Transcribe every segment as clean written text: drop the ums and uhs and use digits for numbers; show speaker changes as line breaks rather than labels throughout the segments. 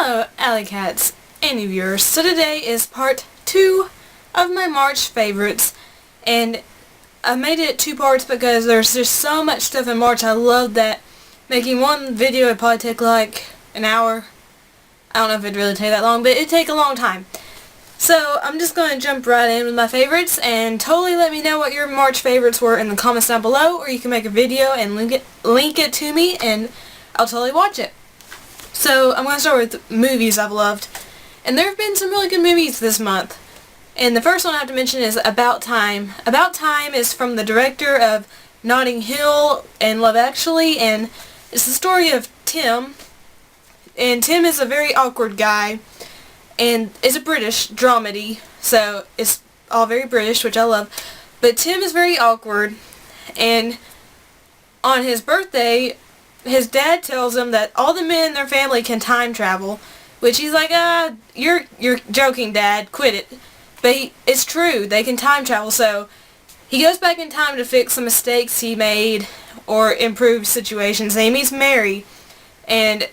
Hello, Alycats and viewers. So today is part 2 of my March favorites, and I made it 2 parts because there's just so much stuff in March. I love that making one video would probably take like an hour. I don't know if it'd really take that long, but it'd take a long time. So I'm just going to jump right in with my favorites, and totally let me know what your March favorites were in the comments down below, or you can make a video and link it to me and I'll totally watch it. So I'm going to start with movies I've loved, and there have been some really good movies this month. And the first one I have to mention is About Time. About Time is from the director of Notting Hill and Love Actually, and it's the story of Tim. And Tim is a very awkward guy, and it's a British dramedy, so it's all very British, which I love. But Tim is very awkward, and on his birthday, his dad tells him that all the men in their family can time travel, which he's like, you're joking, Dad, quit it. But it's true, they can time travel, so he goes back in time to fix some mistakes he made or improve situations. And he meets Mary, and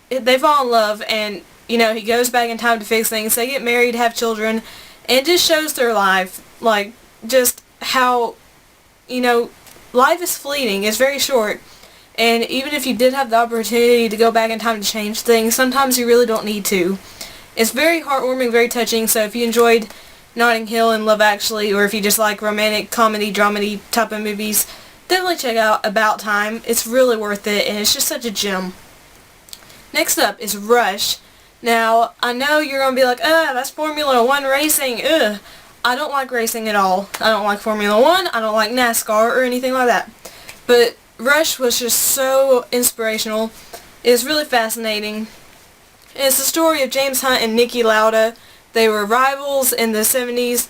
they fall in love, and you know, he goes back in time to fix things. They get married, have children, and it just shows their life, like, just how, you know, life is fleeting, it's very short. And even if you did have the opportunity to go back in time to change things, sometimes you really don't need to. It's very heartwarming, very touching, so if you enjoyed Notting Hill and Love Actually, or if you just like romantic, comedy, dramedy type of movies, definitely check out About Time. It's really worth it, and it's just such a gem. Next up is Rush. Now, I know you're going to be like, that's Formula 1 racing, ugh. I don't like racing at all. I don't like Formula 1, I don't like NASCAR or anything like that. But Rush was just so inspirational. It's really fascinating. It's the story of James Hunt and Niki Lauda. They were rivals in the 70s,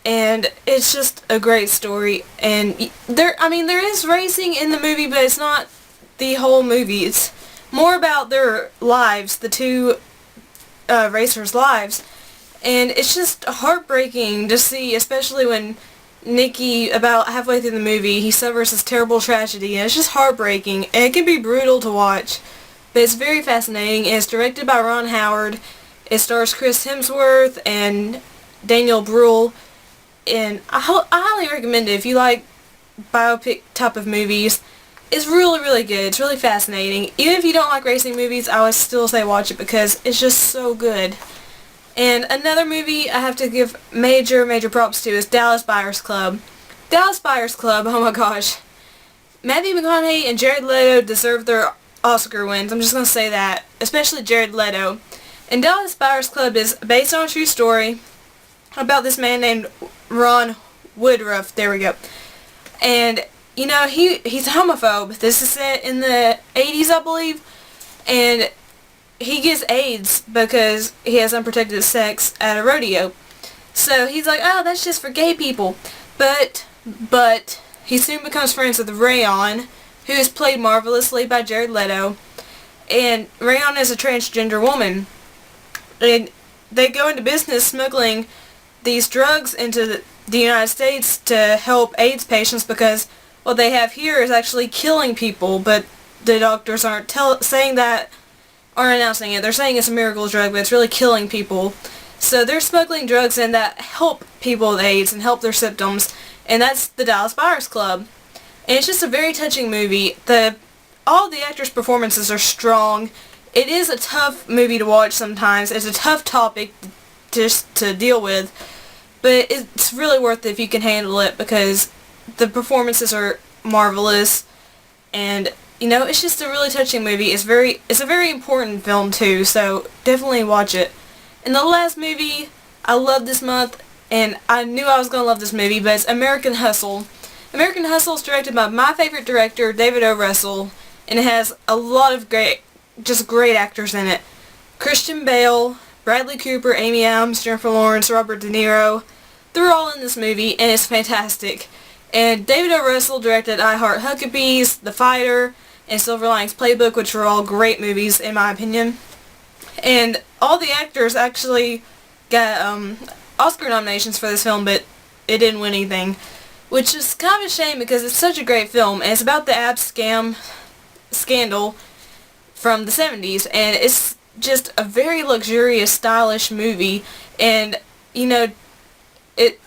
and it's just a great story. And there is racing in the movie, but it's not the whole movie. It's more about their lives, the two racers' lives. And it's just heartbreaking to see, especially when Niki, about halfway through the movie, he suffers this terrible tragedy, and it's just heartbreaking, and it can be brutal to watch, but it's very fascinating. And it's directed by Ron Howard. It stars Chris Hemsworth and Daniel Bruhl, and I highly recommend it if you like biopic type of movies. It's really, really good. It's really fascinating. Even if you don't like racing movies, I would still say watch it because it's just so good. And another movie I have to give major props to is Dallas Buyers Club. Dallas Buyers Club, oh my gosh. Matthew McConaughey and Jared Leto deserve their Oscar wins. I'm just going to say that. Especially Jared Leto. And Dallas Buyers Club is based on a true story about this man named Ron Woodruff. There we go. And, you know, he's a homophobe. This is set in the 80s, I believe. And he gets AIDS because he has unprotected sex at a rodeo. So he's like, oh, that's just for gay people. But he soon becomes friends with Rayon, who is played marvelously by Jared Leto. And Rayon is a transgender woman. And they go into business smuggling these drugs into the United States to help AIDS patients because what they have here is actually killing people, but the doctors aren't saying that, aren't announcing it. They're saying it's a miracle drug, but it's really killing people. So they're smuggling drugs in that help people with AIDS and help their symptoms, and that's the Dallas Buyers Club. And it's just a very touching movie. All the actors' performances are strong. It is a tough movie to watch sometimes. It's a tough topic just to deal with, but it's really worth it if you can handle it because the performances are marvelous, and you know, it's just a really touching movie. It's a very important film too, so definitely watch it. And the last movie I loved this month, and I knew I was going to love this movie, but it's American Hustle. American Hustle is directed by my favorite director, David O. Russell, and it has a lot of great actors in it. Christian Bale, Bradley Cooper, Amy Adams, Jennifer Lawrence, Robert De Niro. They're all in this movie, and it's fantastic. And David O. Russell directed I Heart Huckabees, The Fighter, and Silver Linings Playbook, which were all great movies in my opinion. And all the actors actually got Oscar nominations for this film, but it didn't win anything, which is kind of a shame because it's such a great film, and it's about the ab scandal from the 70s, and it's just a very luxurious, stylish movie, and, you know, it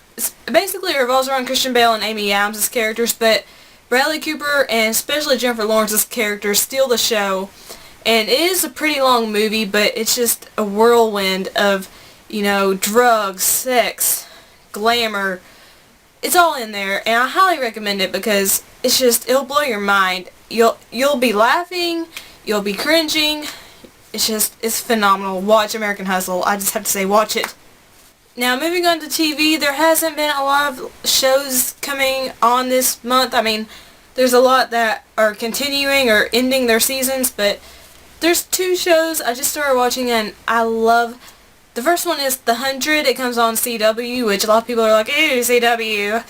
basically revolves around Christian Bale and Amy Adams' characters, but Bradley Cooper and especially Jennifer Lawrence's characters steal the show. And it is a pretty long movie, but it's just a whirlwind of, you know, drugs, sex, glamour. It's all in there, and I highly recommend it because it'll blow your mind. You'll be laughing, you'll be cringing. It's phenomenal. Watch American Hustle. I just have to say, watch it. Now, moving on to TV, there hasn't been a lot of shows coming on this month. I mean, there's a lot that are continuing or ending their seasons, but there's 2 shows I just started watching and I love. The first one is The 100. It comes on CW, which a lot of people are like, ew, CW.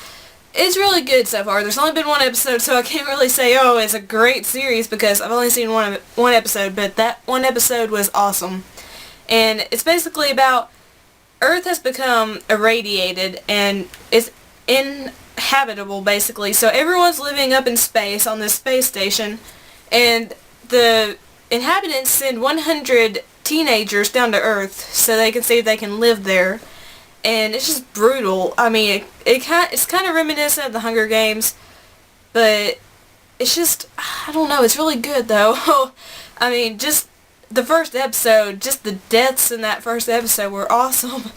It's really good so far. There's only been 1 episode, so I can't really say, oh, it's a great series because I've only seen one episode, but that 1 episode was awesome. And it's basically about Earth has become irradiated and it's inhabitable basically. So everyone's living up in space on this space station, and the inhabitants send 100 teenagers down to Earth so they can see if they can live there. And it's just brutal. I mean, it's kind of reminiscent of the Hunger Games, but it's just, I don't know, it's really good though. I mean, just the first episode, just the deaths in that first episode were awesome,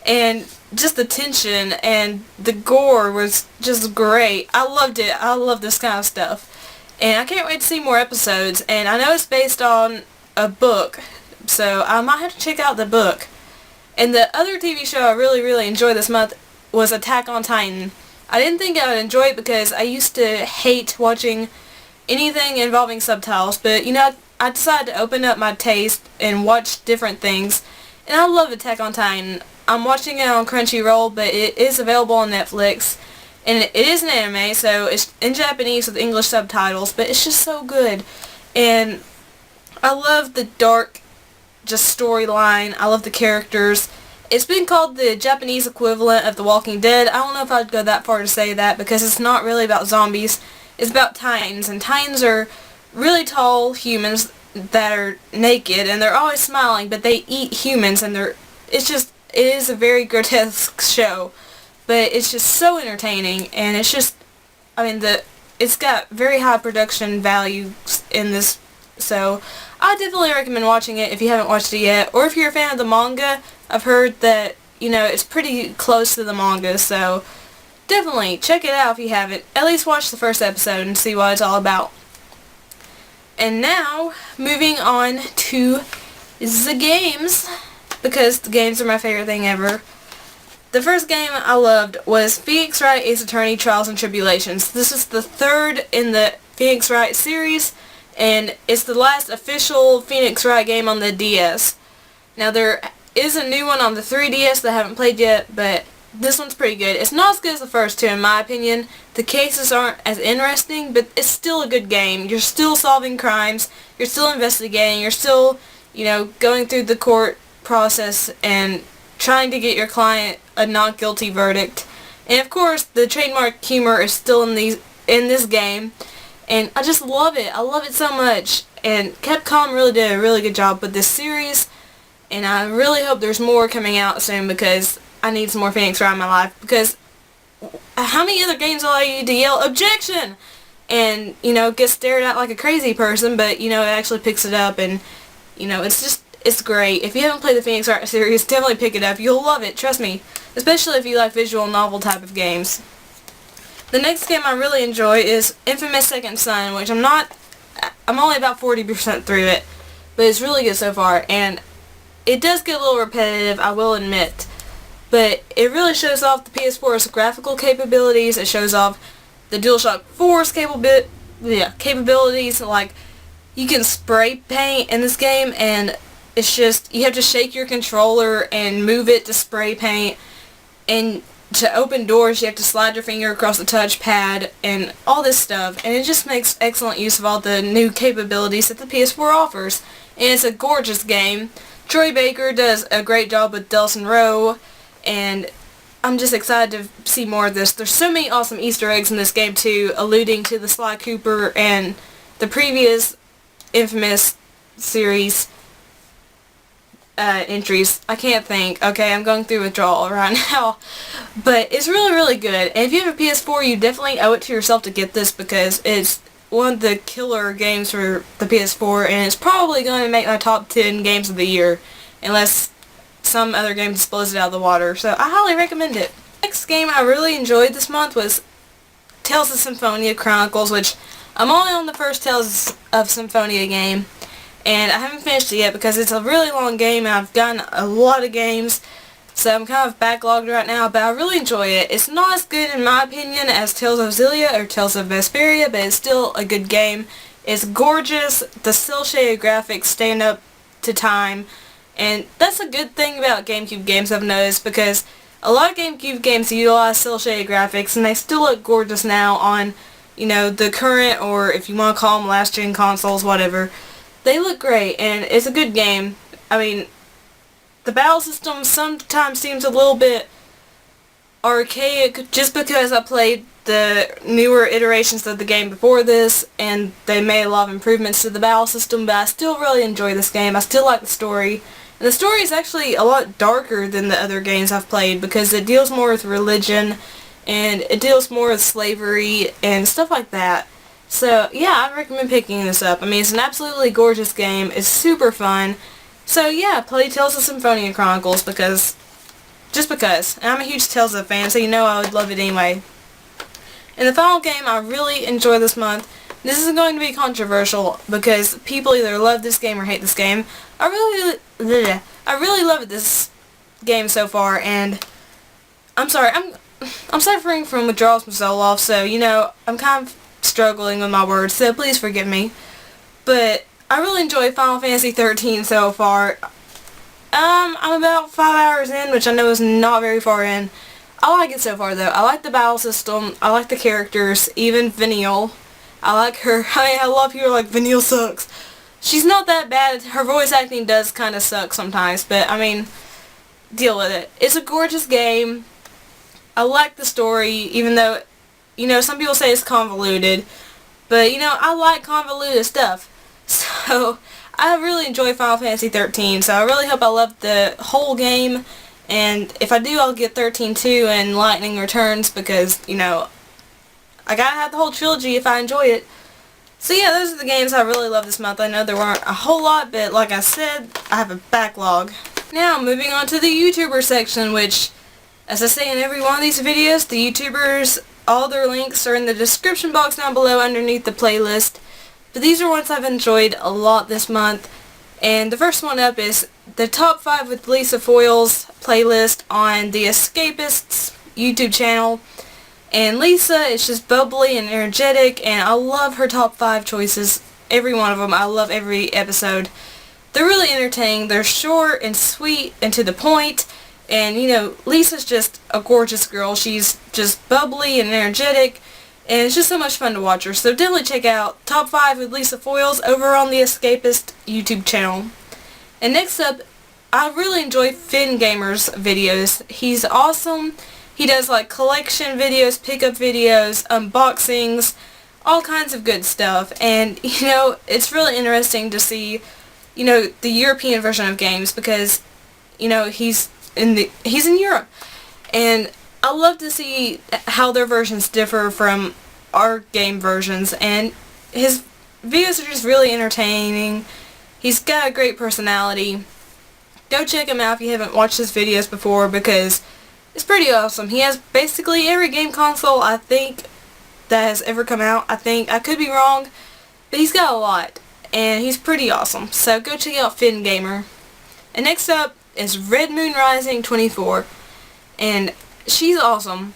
and just the tension and the gore was just great. I loved it. I love this kind of stuff, and I can't wait to see more episodes. And I know it's based on a book, so I might have to check out the book. And the other TV show I really, really enjoyed this month was Attack on Titan. I didn't think I would enjoy it because I used to hate watching anything involving subtitles, but you know, I decided to open up my taste and watch different things, and I love Attack on Titan. I'm watching it on Crunchyroll, but it is available on Netflix, and it is an anime, so it's in Japanese with English subtitles, but it's just so good. And I love the dark, just storyline. I love the characters. It's been called the Japanese equivalent of The Walking Dead. I don't know if I'd go that far to say that because it's not really about zombies. It's about Titans, and Titans are really tall humans that are naked, and they're always smiling, but they eat humans, and it is a very grotesque show, but it's just so entertaining, and it's just, I mean, it's got very high production value in this, so I definitely recommend watching it if you haven't watched it yet, or if you're a fan of the manga. I've heard that, you know, it's pretty close to the manga, so definitely check it out if you haven't. At least watch the first episode and see what it's all about. And now, moving on to the games, because the games are my favorite thing ever. The first game I loved was Phoenix Wright Ace Attorney Trials and Tribulations. This is the 3rd in the Phoenix Wright series, and it's the last official Phoenix Wright game on the DS. Now there is a new one on the 3DS that I haven't played yet, but this one's pretty good. It's not as good as the first 2 in my opinion. The cases aren't as interesting, but it's still a good game. You're still solving crimes, you're still investigating, you're still, you know, going through the court process and trying to get your client a not guilty verdict. And of course, the trademark humor is still in this game, and I just love it. I love it so much. And Capcom really did a really good job with this series, and I really hope there's more coming out soon because I need some more Phoenix Wright in my life. Because how many other games allow you to yell objection and, you know, get stared at like a crazy person, but, you know, it actually picks it up, and, you know, it's great. If you haven't played the Phoenix Wright series, definitely pick it up. You'll love it, trust me. Especially if you like visual novel type of games. The next game I really enjoy is Infamous Second Son, which I'm only about 40% through it, but it's really good so far, and it does get a little repetitive, I will admit, but it really shows off the PS4's graphical capabilities. It shows off the DualShock 4's capabilities, like, you can spray paint in this game, and it's just, you have to shake your controller and move it to spray paint, and to open doors you have to slide your finger across the touchpad and all this stuff, and it just makes excellent use of all the new capabilities that the PS4 offers. And it's a gorgeous game. Troy Baker does a great job with Delson Rowe, and I'm just excited to see more of this. There's so many awesome Easter eggs in this game too, alluding to the Sly Cooper and the previous Infamous series. entries. I can't think. Okay, I'm going through withdrawal right now. But it's really, really good. And if you have a PS4, you definitely owe it to yourself to get this because it's one of the killer games for the PS4, and it's probably going to make my top 10 games of the year, unless some other game just blows it out of the water. So I highly recommend it. Next game I really enjoyed this month was Tales of Symphonia Chronicles, which I'm only on the first Tales of Symphonia game, and I haven't finished it yet because it's a really long game and I've gotten a lot of games, so I'm kind of backlogged right now, but I really enjoy it. It's not as good in my opinion as Tales of Xillia or Tales of Vesperia, but it's still a good game. It's gorgeous, the cel-shaded graphics stand up to time, and that's a good thing about GameCube games I've noticed, because a lot of GameCube games utilize cel-shaded graphics and they still look gorgeous now on, you know, the current, or if you want to call them last-gen consoles, whatever. They look great, and it's a good game. I mean, the battle system sometimes seems a little bit archaic just because I played the newer iterations of the game before this, and they made a lot of improvements to the battle system, but I still really enjoy this game. I still like the story. And the story is actually a lot darker than the other games I've played because it deals more with religion, and it deals more with slavery and stuff like that. So yeah, I recommend picking this up. I mean, it's an absolutely gorgeous game. It's super fun. So yeah, play Tales of Symphonia Chronicles just because. And I'm a huge Tales of fan, so you know I would love it anyway. And the final game I really enjoy this month, this isn't going to be controversial because people either love this game or hate this game. I really love this game so far, and I'm sorry, I'm suffering from withdrawals from Zoloft, so you know, I'm kind of struggling with my words, so please forgive me. But I really enjoy Final Fantasy 13 so far. I'm about 5 hours in, which I know is not very far in. I like it so far though. I like the battle system, I like the characters, even Venial. I like her. I mean, a lot of people are like, Venial sucks. She's not that bad. Her voice acting does kind of suck sometimes, but I mean, deal with it. It's a gorgeous game. I like the story, even though, you know, some people say it's convoluted, but you know, I like convoluted stuff. So I really enjoy Final Fantasy 13, so I really hope I love the whole game, and if I do, I'll get 13-2 and Lightning Returns because, you know, I gotta have the whole trilogy if I enjoy it. So yeah, those are the games I really love this month. I know there weren't a whole lot, but like I said, I have a backlog. Now, moving on to the YouTuber section, which, as I say in every one of these videos, the YouTubers, all their links are in the description box down below underneath the playlist. But these are ones I've enjoyed a lot this month. And the first one up is the Top 5 with Lisa Foyle's playlist on the Escapists YouTube channel. And Lisa is just bubbly and energetic, and I love her top 5 choices. Every one of them. I love every episode. They're really entertaining. They're short and sweet and to the point. And, you know, Lisa's just a gorgeous girl. She's just bubbly and energetic, and it's just so much fun to watch her. So definitely check out Top 5 with Lisa Foyles over on the Escapist YouTube channel. And next up, I really enjoy Finn Gamer's videos. He's awesome. He does like collection videos, pickup videos, unboxings, all kinds of good stuff. And, you know, it's really interesting to see, you know, the European version of games because, you know, he's in Europe. And I love to see how their versions differ from our game versions. And his videos are just really entertaining. He's got a great personality. Go check him out if you haven't watched his videos before because it's pretty awesome. He has basically every game console I think that has ever come out. I could be wrong, but he's got a lot, and he's pretty awesome. So go check out Finn Gamer. And next up is Red Moon Rising 24, and she's awesome.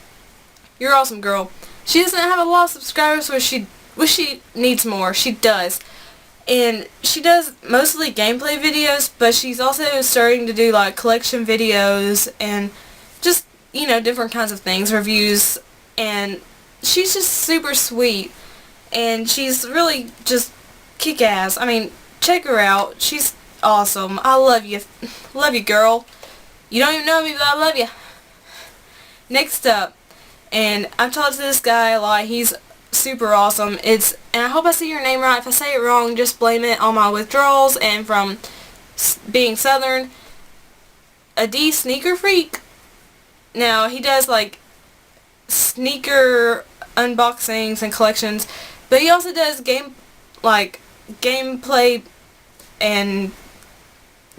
You're awesome, girl. She doesn't have a lot of subscribers, which she needs more. She does. And she does mostly gameplay videos, but she's also starting to do like collection videos and just, you know, different kinds of things, reviews, and she's just super sweet, and she's really just kick-ass. I mean, check her out. She's awesome. I love you. Love you, girl. You don't even know me, but I love you. Next up, and I've talked to this guy a lot. He's super awesome. And I hope I say your name right. If I say it wrong, just blame it on my withdrawals and from being Southern. a D Sneaker Freak. Now, he does like sneaker unboxings and collections, but he also does gameplay and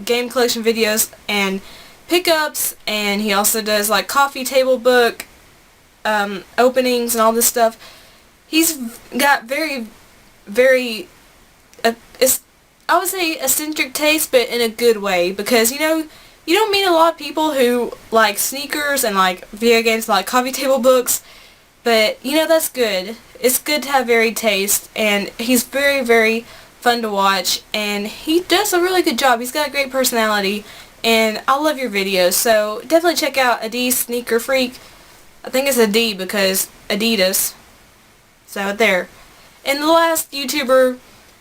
game collection videos and pickups, and he also does like coffee table book openings and all this stuff. He's got very, very, I would say eccentric taste, but in a good way, because you don't meet a lot of people who like sneakers and like video games, like coffee table books, but that's good. It's good to have varied taste, and he's very, very fun to watch, and he does a really good job. He's got a great personality, and I love your videos, so definitely check out a D Sneaker Freak. I think it's a D because Adidas. So there. And the last YouTuber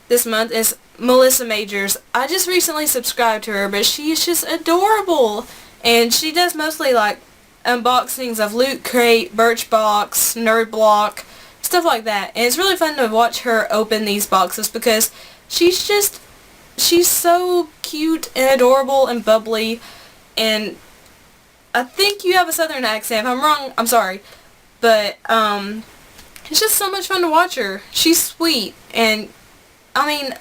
this month is Melissa Majors. I just recently subscribed to her, but she's just adorable. And she does mostly like unboxings of Loot Crate, Birchbox, Nerd Block, stuff like that. And it's really fun to watch her open these boxes because she's so cute and adorable and bubbly. And I think you have a southern accent. If I'm wrong, I'm sorry. But it's just so much fun to watch her. She's sweet, and I mean,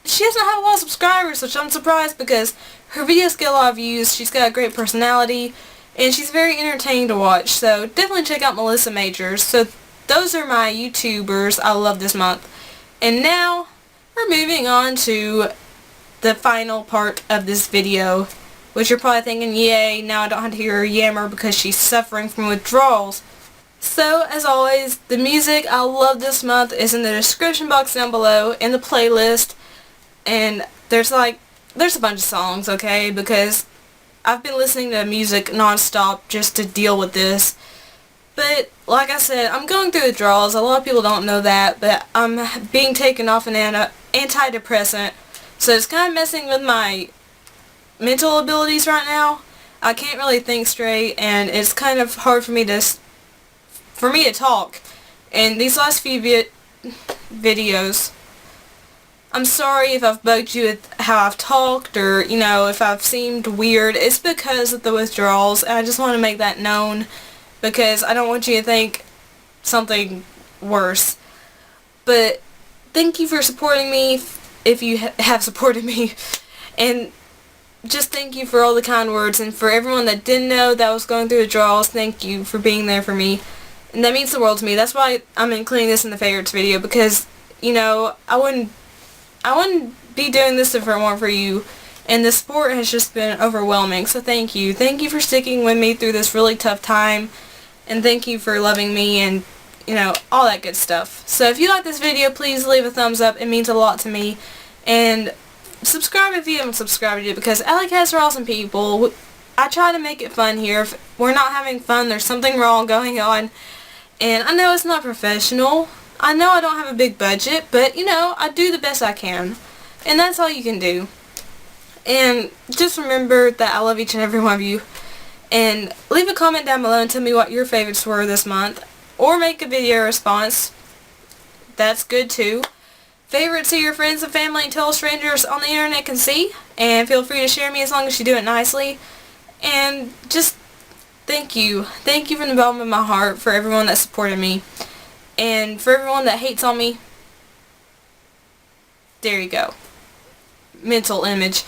she doesn't have a lot of subscribers, which I'm surprised because her videos get a lot of views. She's got a great personality, and she's very entertaining to watch. So definitely check out Melissa Majors. So those are my YouTubers I love this month. And now we're moving on to the final part of this video, which you're probably thinking, yay, now I don't have to hear her yammer because she's suffering from withdrawals. So, as always, the music I love this month is in the description box down below, in the playlist, and there's a bunch of songs, okay, because I've been listening to music non-stop just to deal with this. But, like I said, I'm going through withdrawals. A lot of people don't know that, but I'm being taken off an antidepressant, so it's kind of messing with my mental abilities right now. I can't really think straight, and it's kind of hard for me to talk. And these last few videos, I'm sorry if I've bugged you with how I've talked, or if I've seemed weird. It's because of the withdrawals, and I just want to make that known because I don't want you to think something worse. But thank you for supporting me, if you have supported me, and just thank you for all the kind words, and for everyone that didn't know that I was going through withdrawals, thank you for being there for me. And that means the world to me. That's why I'm including this in the favorites video, because, I wouldn't be doing this if it weren't for you. And the support has just been overwhelming, so thank you. Thank you for sticking with me through this really tough time, and thank you for loving me, and, all that good stuff. So if you like this video, please leave a thumbs up. It means a lot to me. And subscribe if you haven't subscribed yet, because Alycats are awesome people. I try to make it fun here. If we're not having fun, there's something wrong going on. And I know it's not professional. I know I don't have a big budget, but, I do the best I can. And that's all you can do. And just remember that I love each and every one of you. And leave a comment down below and tell me what your favorites were this month. Or make a video response. That's good too. Favorites to your friends and family and total strangers on the internet can see. And feel free to share me as long as you do it nicely. And just thank you. Thank you from the bottom of my heart for everyone that supported me. And for everyone that hates on me, there you go. Mental image.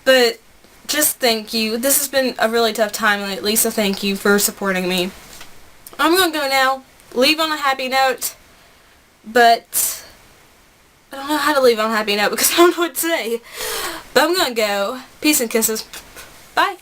But just thank you. This has been a really tough time lately, so thank you for supporting me. I'm going to go now. Leave on a happy note. But I don't know how to leave on a happy note because I don't know what to say. But I'm going to go. Peace and kisses. Bye.